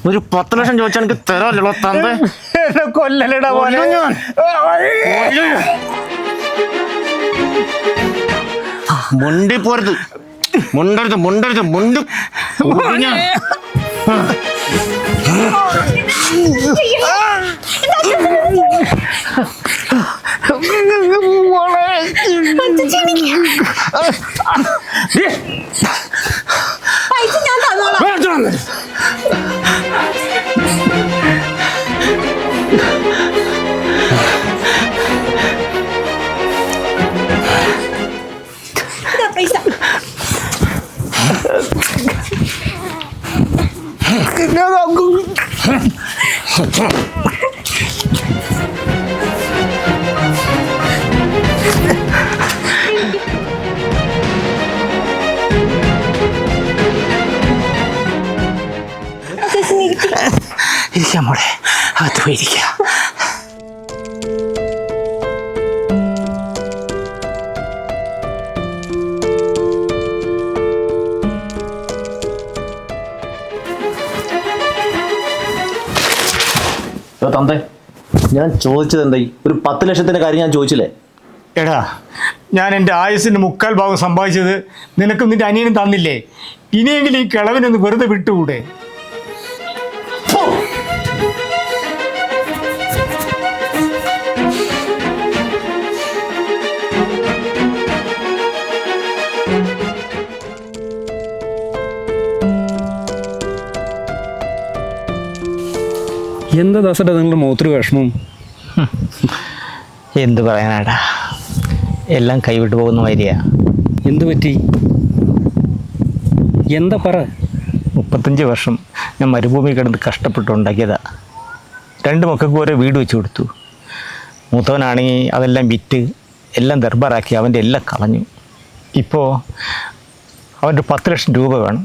ഒരു 10 ലക്ഷം ചോദിച്ചാൽ എനിക്ക് തരാമല്ലോ തന്ത. കൊല്ലലടാ പോലെ മുണ്ടി പോരുത്, മുണ്ടരുത് മുണ്ടരുത് മുണ്ട്. ഇരിക്കാം മോളെ, അകത്ത് പോയിരിക്കാം. തന്തേ, ഞാൻ ചോദിച്ചത് എന്തായി? ഒരു 10 ലക്ഷത്തിന്റെ കാര്യം ഞാൻ ചോദിച്ചില്ലേ? എടാ, ഞാൻ എൻ്റെ ആയുസിൻ്റെ 3/4 ഭാഗം സമ്പാദിച്ചത് നിനക്കും നിന്റെ അനിയനും തന്നില്ലേ? ഇനിയെങ്കിലും ഈ കിളവിനൊന്ന് വെറുതെ വിട്ടുകൂടെ? എന്താ ദാസേട്ടാ നിങ്ങളുടെ മുഖത്തൊരു വിഷമം? എന്ത് പറയാനാടാ, എല്ലാം കൈവിട്ടു പോകുന്ന മാതിരിയാ. എന്തു പറ്റി? എന്താ പറ. 35 വർഷം ഞാൻ മരുഭൂമി കിടന്ന് കഷ്ടപ്പെട്ടുണ്ടാക്കിയതാ. 2 മക്കൾക്ക് ഓരോ വീട് വെച്ച് കൊടുത്തു. മൂത്തവനാണെങ്കിൽ അതെല്ലാം വിറ്റ് എല്ലാം ദർബാറാക്കി അവൻ്റെ എല്ലാം കളഞ്ഞു. ഇപ്പോൾ അവൻ്റെ 10 ലക്ഷം രൂപ വേണം.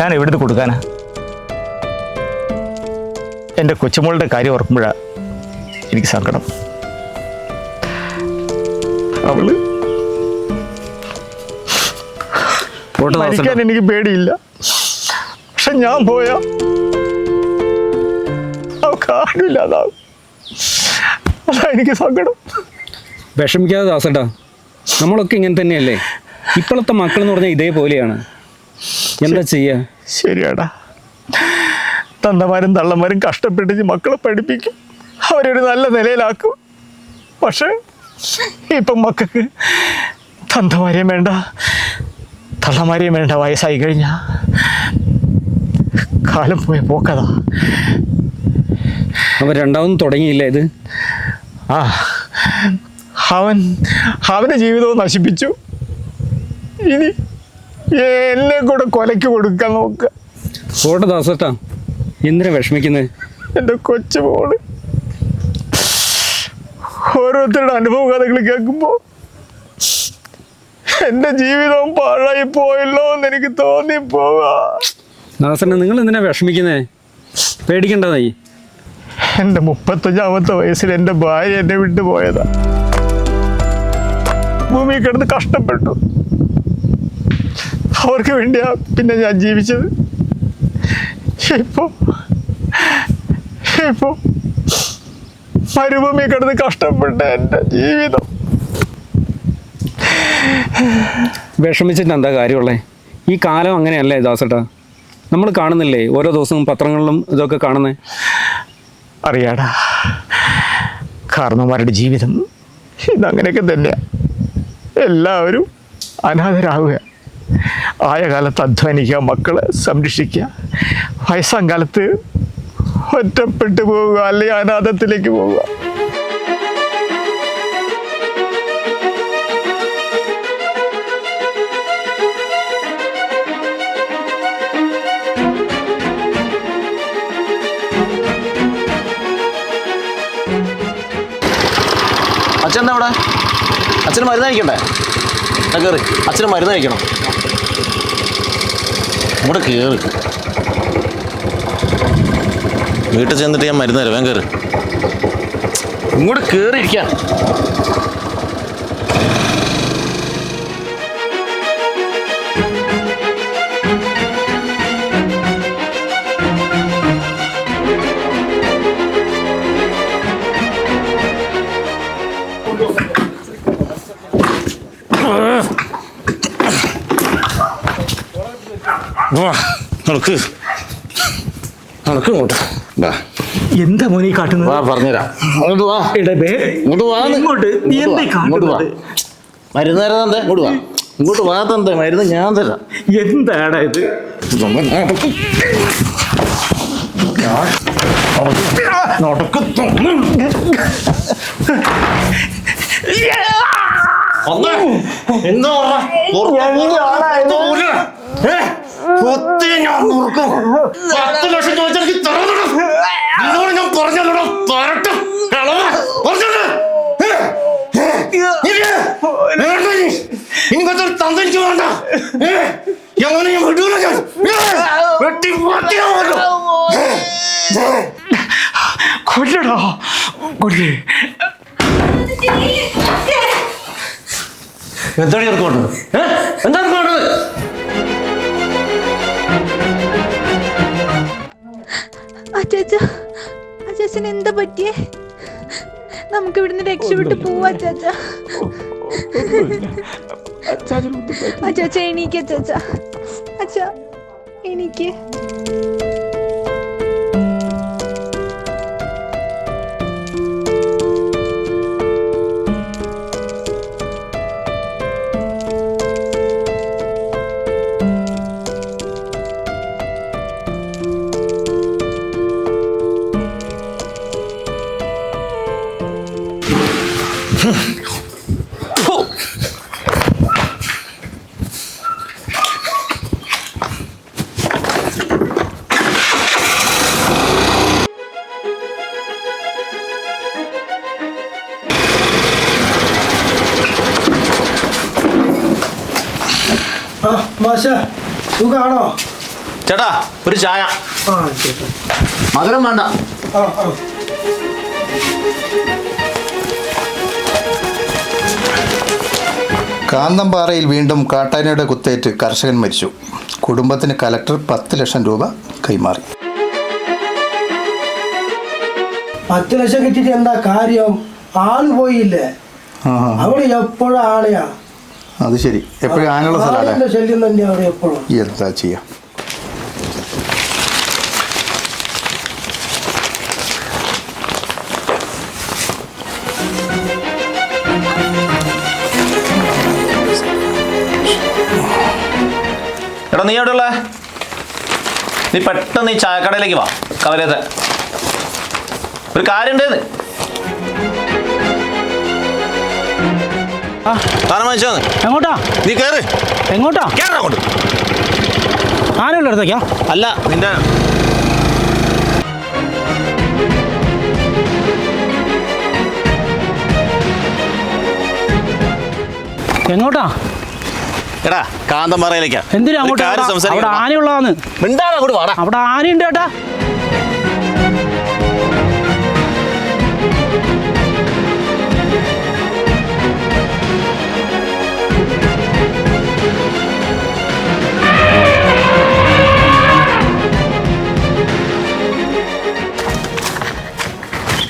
ഞാൻ എവിടുന്ന് കൊടുക്കാനാ? എൻ്റെ കൊച്ചുമോളുടെ കാര്യം ഓർക്കുമ്പോഴാണ് എനിക്ക് സങ്കടം. അവള് മരിക്കാൻ എനിക്ക് പേടിയില്ല, പക്ഷെ ഞാൻ പോയാ അവക്കാരില്ലാതാവും. അതാ എനിക്ക് സങ്കടം. വിഷമിക്കാതെ ദാസേട്ടാ, നമ്മളൊക്കെ ഇങ്ങനെ തന്നെയല്ലേ. ഇപ്പോഴത്തെ മക്കൾ എന്ന് പറഞ്ഞാൽ ഇതേപോലെയാണ്. എന്താ ചെയ്യുക? ശരിയാടാ, തന്തമാരും തള്ളമാരും കഷ്ടപ്പെട്ട് മക്കളെ പഠിപ്പിക്കും, അവരൊരു നല്ല നിലയിലാക്കും. പക്ഷേ ഇപ്പം മക്കൾക്ക് തന്തമാരെയും വേണ്ട തള്ളമാരെയും വേണ്ട. വയസ്സായി കഴിഞ്ഞാൽ കാലം പോയ പോക്കതാ. അവൻ രണ്ടാമതും തുടങ്ങിയില്ല ഇത്? ആ, അവൻ്റെ ജീവിതവും നശിപ്പിച്ചു. ഇനി എന്നെ കൂടെ കൊലയ്ക്ക് കൊടുക്കാൻ നോക്കുക. പോട്ടെ ദാസേട്ടാ, എന്തിനാ വിഷമിക്കുന്നത്? എൻ്റെ കൊച്ചു മോള് ഓരോരുത്തരുടെ അനുഭവ കഥകൾ കേൾക്കുമ്പോൾ എൻ്റെ ജീവിതവും പാഴായി പോയല്ലോ എന്ന് എനിക്ക് തോന്നിപ്പോവാ. ദാസേട്ടാ, നിങ്ങൾ എന്തിനാ വിഷമിക്കുന്നത്? പേടിക്കണ്ടതായി. എൻ്റെ 35-ാമത്തെ വയസ്സിൽ എൻ്റെ ഭാര്യ എന്നെ വിട്ടു പോയതാ. ഭൂമിയിൽ കിടന്ന് കഷ്ടപ്പെട്ടു. അവർക്ക് വേണ്ടിയാ പിന്നെ ഞാൻ ജീവിച്ചത്. ഇപ്പൊ മരുഭൂമി കിടന്ന് കഷ്ടപ്പെട്ട എൻ്റെ ജീവിതം. വിഷമിച്ചിട്ട് എന്താ കാര്യമുള്ളേ? ഈ കാലം അങ്ങനെയല്ലേ ദാസേട്ടാ? നമ്മൾ കാണുന്നില്ലേ ഓരോ ദിവസവും പത്രങ്ങളിലും ഇതൊക്കെ കാണുന്നേ? അറിയാടാ, കാരണവന്മാരുടെ ജീവിതം ഇതങ്ങനെയൊക്കെ തന്നെയാ. എല്ലാവരും അനാഥരാകുക. ആയ കാലത്ത് അധ്വാനിക്കുക, മക്കളെ സംരക്ഷിക്കുക. വയസ്സാം കാലത്ത് ഒറ്റപ്പെട്ടു പോവുക, അല്ലെങ്കിൽ അനാഥത്തിലേക്ക് പോവുക. അച്ഛൻ അവിടെ? അച്ഛന് മരുന്ന് കഴിക്കണ്ടേ? കയറി, അച്ഛന് മരുന്ന് കഴിക്കണം. ഇവിടെ കയറി. വീട്ടിൽ ചെന്നിട്ട് ഞാൻ മരുന്ന് തരാം. വേഗം കയറി. ഇങ്ങോട്ട് കയറിയിരിക്കാൻ. നടക്ക് നടക്ക് ഇങ്ങോട്ട് വാ. എന്താ മോനെ കാട്ടുന്നത്? വാ പറഞ്ഞുതരാം. അങ്ങോട്ട് വാ. ഇങ്ങോട്ട് വാ. ഇങ്ങോട്ട് നീ എന്താ ഇങ്ങോട്ട് വാ. കാട്ടുന്നത്? മരുന്ന് തരാം തന്തേ. ഇങ്ങോട്ട് വാ. ഇങ്ങോട്ട് വാ തന്തേ. മരുന്ന് ഞാൻ തരാം. എന്താടാ ഇത്? എന്താ ഞാൻ പറഞ്ഞല്ലോ തരട്ടും ഇനി കൊച്ചൊരു തന്തനിക്ക് വേണ്ട. എങ്ങനെ ഞാൻ വിടൂല. ഞാൻ വെട്ടി കൊല്ലടോ കൊല്ലേ. എന്താണ് ഇറക്കോണ്ടത്? എന്താ ഇറക്കോണ്ടത്? അച്ചാച്ചന് എന്താ പറ്റിയേ? നമുക്ക് ഇവിടുന്ന് രക്ഷപ്പെട്ടു പോവാ അച്ചാച്ച. അച്ചാച്ച എണീക്ക് അച്ചാച്ച. അച്ഛാ എണീക്ക്. സുഖാണോ ചേട്ടാ? ഒരു ചായ. മധുരം വേണ്ട. കാന്തമ്പാറയിൽ വീണ്ടും കാട്ടാനയുടെ കുത്തേറ്റ് കർഷകൻ മരിച്ചു. കുടുംബത്തിന് കലക്ടർ 10 ലക്ഷം രൂപ കൈമാറി. 10 ലക്ഷം കിട്ടിയിട്ട് എന്താ കാര്യം? ആള് പോയില്ലേ? അവിടെ എപ്പോഴും ആളെയാ. അത് ശരി. എപ്പോഴും ആനയുള്ള സ്ഥലമല്ലേ? ശല്യം തന്നെ അവിടെ എപ്പോഴും. എന്താ ചെയ്യാം? എടാ നീ എവിടെ ഉള്ള? നീ പെട്ടെന്ന് ഈ ചായക്കടയിലേക്ക് വാ. കവലത്തെ ഒരു കാര്യം ഉണ്ടെന്ന്. താനം വാങ്ങിച്ചോന്ന്. എങ്ങോട്ടാ? നീ കയറ്. എങ്ങോട്ടാ? കേറ അങ്ങോട്ട്. ആനയുള്ള അടുത്തേക്കാ? അല്ല നിന്റെ എങ്ങോട്ടാ? എടാ കാന്തമ്പാറയിലേക്കാ. എന്തിനാ അങ്ങോട്ട്? അവിടെ ആനയുള്ളതാന്ന്. മിണ്ടാതെ അങ്ങോട്ട് വാടാ. അവിടെ ആനയുണ്ട് ചേട്ടാ.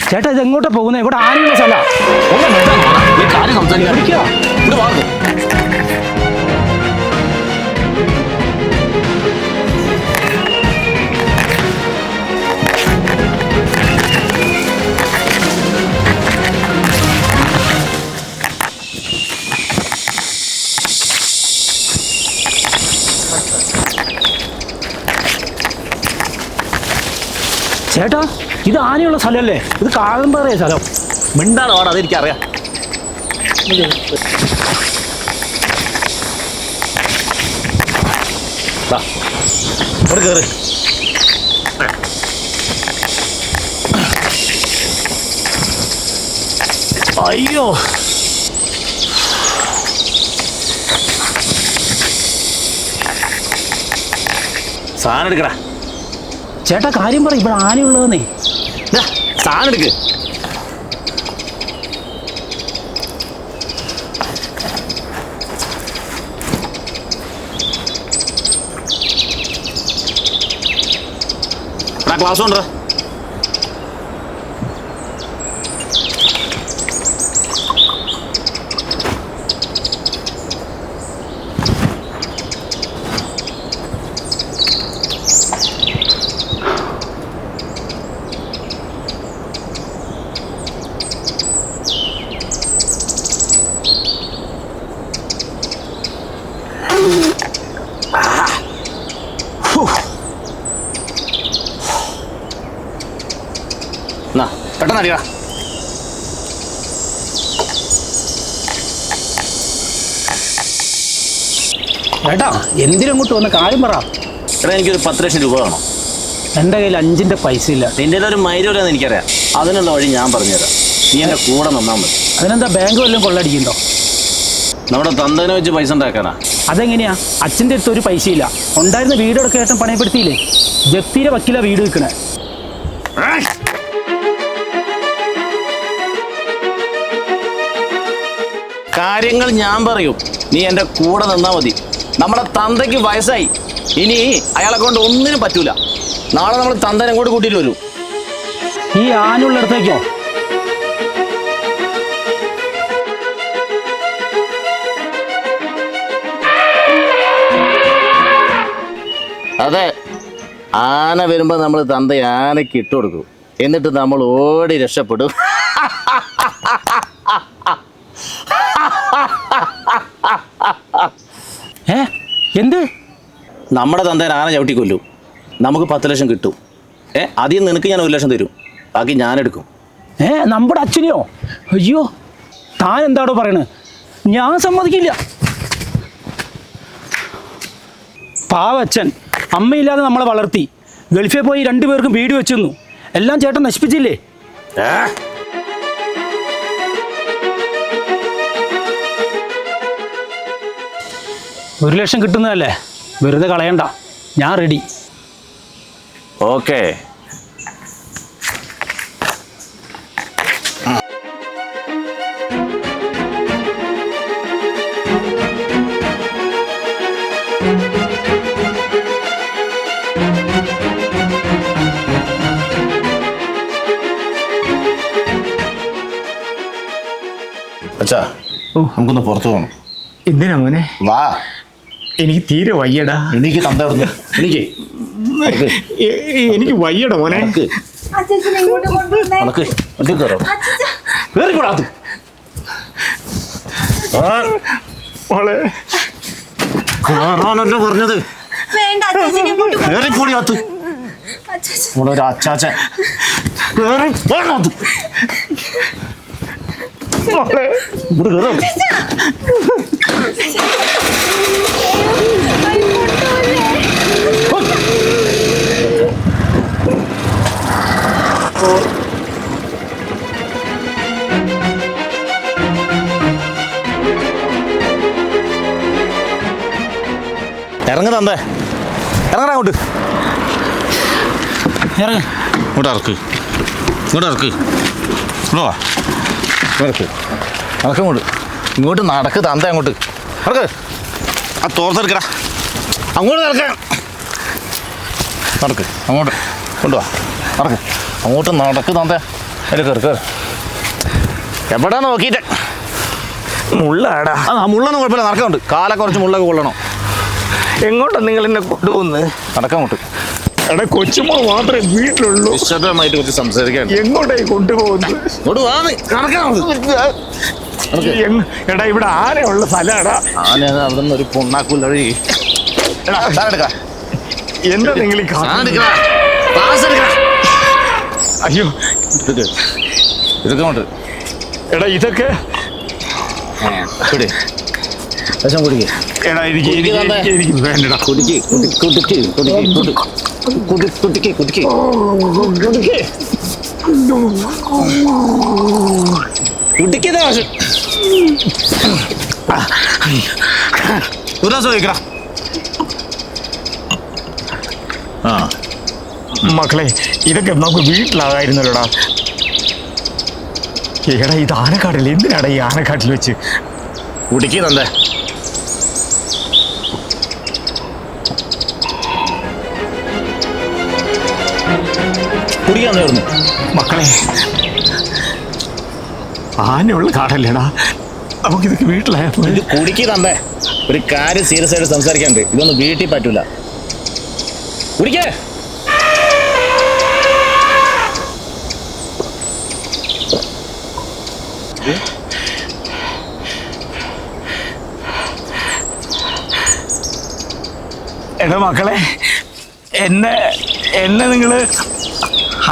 ചേട്ടാ ഇത് എങ്ങോട്ടാ പോകുന്നത്? ഇവിടെ ആനയുള്ള സ്ഥലം. കാര്യം സംസാരിക്കാം. ഇവിടെ വാ. ചേട്ടാ ഇത് ആനയുള്ള സ്ഥലമല്ലേ? ഇത് കാന്തമ്പാറയ സ്ഥലം. മിണ്ടാണ് വാടാ. അതെനിക്കറിയാം. ഇവിടെ കയറി. അയ്യോ സാധനം എടുക്കടാ. ചേട്ടാ കാര്യം പറ. ഇവിടെ ആനയുള്ളതെന്നേ. സാധനം എടുക്ക്. ക്ലാസ് കൊണ്ടുവരാ. പെട്ടെന്ന് അടിക്കടാ. ഏട്ടാ എന്തിനങ്ങോട്ട് വന്ന കാര്യം പറ. എടാ എനിക്കൊരു 10 ലക്ഷം രൂപ വേണം. എൻ്റെ കയ്യിൽ 5 പൈസ ഇല്ല. നിന്റെ ഒരു മൈരൂലെന്ന് എനിക്കറിയാം. അതിനുള്ള വഴി ഞാൻ പറഞ്ഞുതരാം. നീ എൻ്റെ കൂടെ നിന്നാൽ മതി. അതിനെന്താ ബാങ്ക് വല്ലതും കൊള്ളടിക്കുന്നുണ്ടോ? നമ്മുടെ തന്തേനെ വെച്ച് പൈസ ഉണ്ടാക്കാനാ. അതെങ്ങനെയാ? അച്ഛൻ്റെ അടുത്ത് ഒരു പൈസയില്ല. ഉണ്ടായിരുന്ന വീടൊക്കെ ഏട്ടൻ പണയപ്പെടുത്തിയില്ലേ? ജപ്തിയുടെ വക്കീല വീട് വിൽക്കണേ. കാര്യങ്ങൾ ഞാൻ പറയും, നീ എൻ്റെ കൂടെ നിന്നാൽ മതി. നമ്മുടെ തന്തയ്ക്ക് വയസ്സായി. ഇനി അയാളെ കൊണ്ട് ഒന്നിനും പറ്റൂല. നാളെ നമ്മൾ തന്തനെ കൂടെ കൂട്ടിയിട്ട് വരും. ഈ ആനുള്ളിടത്തേക്കോ? അതെ, ആന വരുമ്പോൾ നമ്മൾ തന്ത ആനയ്ക്ക് ഇട്ട് കൊടുക്കും. എന്നിട്ട് നമ്മൾ ഓടി രക്ഷപ്പെടും. എന്ത്? നമ്മുടെ തന്തേനെ ആന ചവിട്ടി കൊല്ലും. നമുക്ക് 10 ലക്ഷം കിട്ടും. അതിൽ നിനക്ക് ഞാൻ 1 ലക്ഷം തരും. ബാക്കി ഞാനെടുക്കും. നമ്മുടെ അച്ഛനെയോ? അയ്യോ, താൻ എന്താണോ പറയണത്? ഞാൻ സമ്മതിക്കില്ല. പാവച്ഛൻ അമ്മയില്ലാതെ നമ്മളെ വളർത്തി. ഗൾഫിൽ പോയി 2 പേർക്കും വീട് വെച്ചിരുന്നു. എല്ലാം ചേട്ടൻ നശിപ്പിച്ചില്ലേ? 1 ലക്ഷം കിട്ടുന്നതല്ലേ, വെറുതെ കളയണ്ട. ഞാൻ റെഡി. ഓക്കെ. അച്ഛാ, നമുക്കൊന്ന് പുറത്തു പോകണം. എന്തിനാ മോനെ? വാ. എനിക്ക് തീരെ വയ്യടാ. എനിക്ക് തന്തർന്നു. എനിക്ക് വയ്യടാ മോനെ. മോളെ കാണാനല്ലോ പറഞ്ഞത്. ഒരു അച്ചാച്ചൻ ഇറങ്ങ തന്തേ, ഇറങ്ങണ അങ്ങോട്ട്. ഇറങ്ങ. ഇങ്ങോട്ട് ഇറക്ക്, ഇങ്ങോട്ട് ഇറക്ക്, ഇങ്ങോട്ട് ഇറക്ക്, ഇറക്കങ്ങോട്ട്. ഇങ്ങോട്ട് നടക്ക് തന്ത, അങ്ങോട്ട് ഇറക്ക്. ആ തോർത്തെടുക്കടാ, അങ്ങോട്ട് നടക്കാൻ. നടക്ക്, അങ്ങോട്ട് കൊണ്ടുപോവാ. നടക്ക്, അങ്ങോട്ട് നടക്ക് തന്ത. അതിൽ കയറി കയറി. എവിടാ നോക്കിയിട്ട്? മുള്ളാടാ. ആ മുള്ളൊന്നും കുഴപ്പമില്ല, നടക്കുന്നുണ്ട്. കാലൊക്കെ കുറച്ച് മുള്ളൊക്കെ കൊള്ളണം. എങ്ങോട്ടാ നിങ്ങൾ എന്നെ കൊണ്ടുപോകുന്നത്? നടക്കങ്ങോട്ട്. എടാ, കൊച്ചുമോ മാത്രമേ വീട്ടിലുള്ളൂ. വിശദമായിട്ട് കുറച്ച് സംസാരിക്കാൻ. എങ്ങോട്ടേ കൊണ്ടുപോകുന്നത്? എടാ, ഇവിടെ ആനയുള്ള സ്ഥലമാടാ. ആന അവിടെ നിന്ന് ഒരു പൊണ്ണാക്കൂല്ല. എന്താ നിങ്ങൾ അയ്യോ ഇതൊക്കെ എടാ, ഇതൊക്കെ വിഷം കുടിക്കേ. എടാ, എനിക്ക് വേണ്ടടാ. കുടിക്കേ, കുടിക്കേ, കുടിക്കേ, കുടിക്കേ, കുടിക്കേ. കുടിക്കുന്ന ആവശ്യം. ഒരു ദിവസം കഴിക്കടാ. ആ മക്കളെ, ഇതൊക്കെ നമുക്ക് വീട്ടിലാകായിരുന്നല്ലോടാ. എടാ, ഇത് ആനക്കാടല്ലേ? എന്തിനാടാ ഈ ആനക്കാട്ടിൽ വെച്ച്? കുടിക്കുന്നുണ്ടേ. കുടിക്കാന്ന് പറഞ്ഞു. മക്കളെ, ആനയുള്ള കാടല്ലേടാ, നമുക്കിതൊക്കെ വീട്ടിലായ ഇത് കുടിക്കുന്നുണ്ടേ. ഒരു കാര്യം സീരിയസ് ആയിട്ട് സംസാരിക്കാണ്ട്. ഇതൊന്നും വീട്ടിൽ പറ്റൂല. കുടിക്കേ. എടാ മക്കളെ, എന്നെ നിങ്ങൾ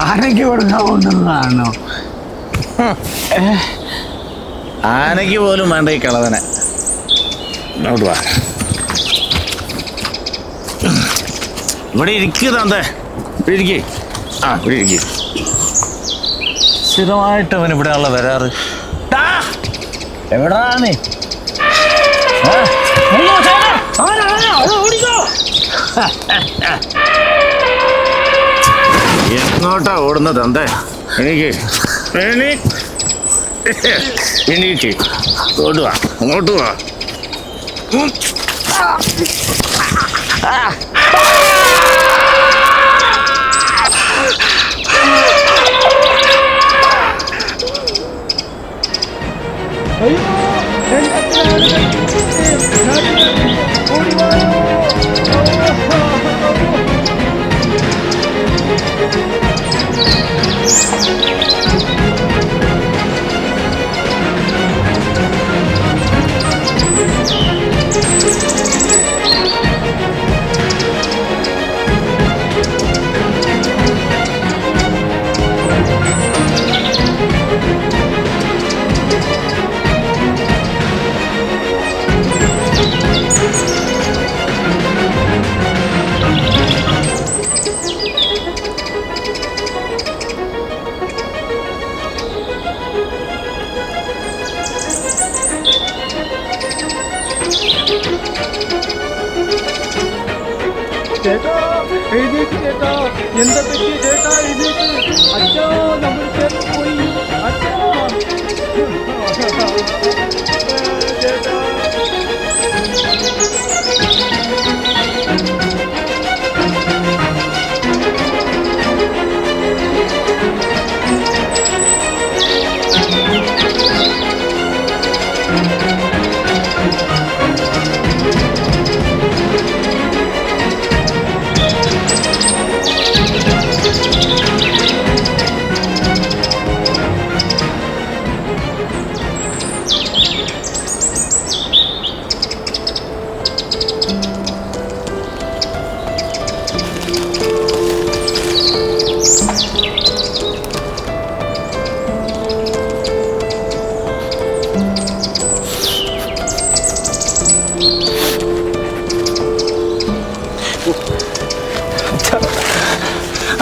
ആനയ്ക്ക് കൊടുക്കാൻ കൊണ്ടുവന്നതാണോ? ആനയ്ക്ക് പോലും വേണ്ട ഈ കളവനെ. ഇങ്ങോട്ട് വാ. ഇവിടെ ഇരിക്കുക തന്തേ, ഇവിടെ ഇരിക്കേ. ആ ഇവിടെ ഇരിക്കേ. സ്ഥിരമായിട്ട് അവൻ ഇവിടെയാണല്ലോ വരാറ്. എവിടാണ്? എങ്ങോട്ടാ ഓടുന്നത് തന്തേ? എനിക്ക് എണീക്ക്. അങ്ങോട്ട് വാ, അങ്ങോട്ട് വാ. ചേട്ടാ എഴുന്നേറ്റ് ചേട്ടാ, എന്താ പറ്റി ചേട്ടാ? എഴുന്നേറ്റ് അച്ഛാ, നമ്മൾ ചേർന്ന് പോയി അച്ഛാ. ചേട്ടാ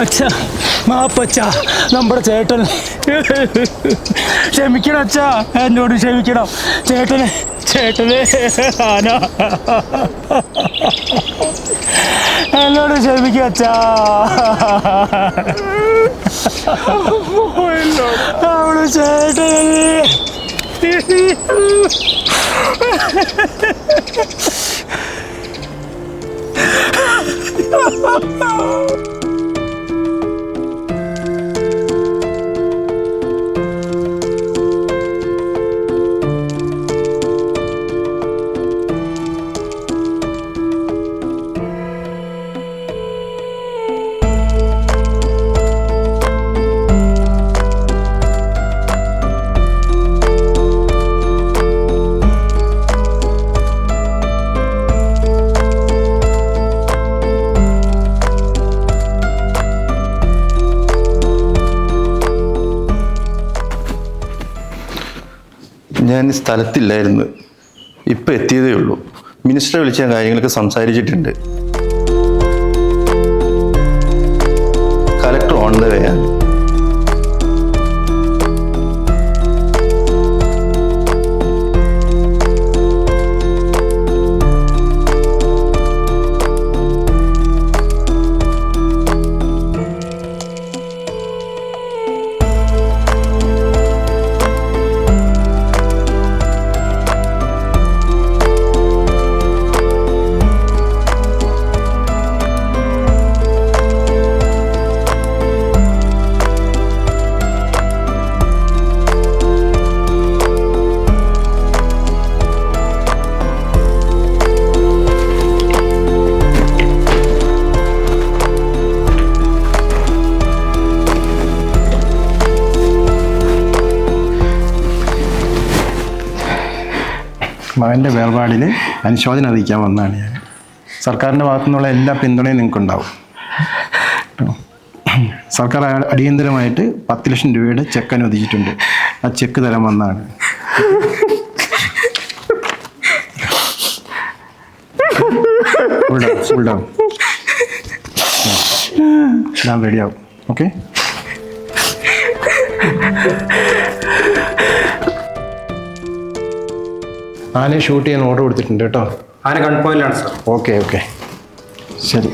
അച്ഛാ, മാപ്പച്ച, നമ്മുടെ ചേട്ടൻ ക്ഷമിക്കണം അച്ഛാ, എന്നോട് ക്ഷമിക്കണം ചേട്ടനെ. ചേട്ടനെ ആന എന്നോട് ക്ഷമിക്കും അച്ഛാ. അവള് ചേട്ടനെ ഞാൻ സ്ഥലത്തില്ലായിരുന്നു, ഇപ്പം എത്തിയതേ ഉള്ളൂ. മിനിസ്റ്ററെ വിളിച്ച കാര്യങ്ങളൊക്കെ സംസാരിച്ചിട്ടുണ്ട്. കലക്ടർ ഓൺ ദ വേ ആണ്. മകൻ്റെ വേർപാടിൽ അനുശോചനം അറിയിക്കാൻ വന്നതാണ് ഞാൻ. സർക്കാരിൻ്റെ ഭാഗത്തു നിന്നുള്ള എല്ലാ പിന്തുണയും നിങ്ങൾക്കുണ്ടാവും കേട്ടോ. സർക്കാർ അടിയന്തരമായിട്ട് 10 ലക്ഷം രൂപയുടെ ചെക്ക് അനുവദിച്ചിട്ടുണ്ട്. ആ ചെക്ക് തരാൻ വന്നതാണ്. Cool down. ഞാൻ റെഡിയാവും. ഓക്കെ, ആനയെ ഷൂട്ട് ചെയ്യാൻ ഓർഡർ കൊടുത്തിട്ടുണ്ട് കേട്ടോ. ആന ഗൺ പോയിന്റിലാണ് സാർ. ഓക്കെ ശരി.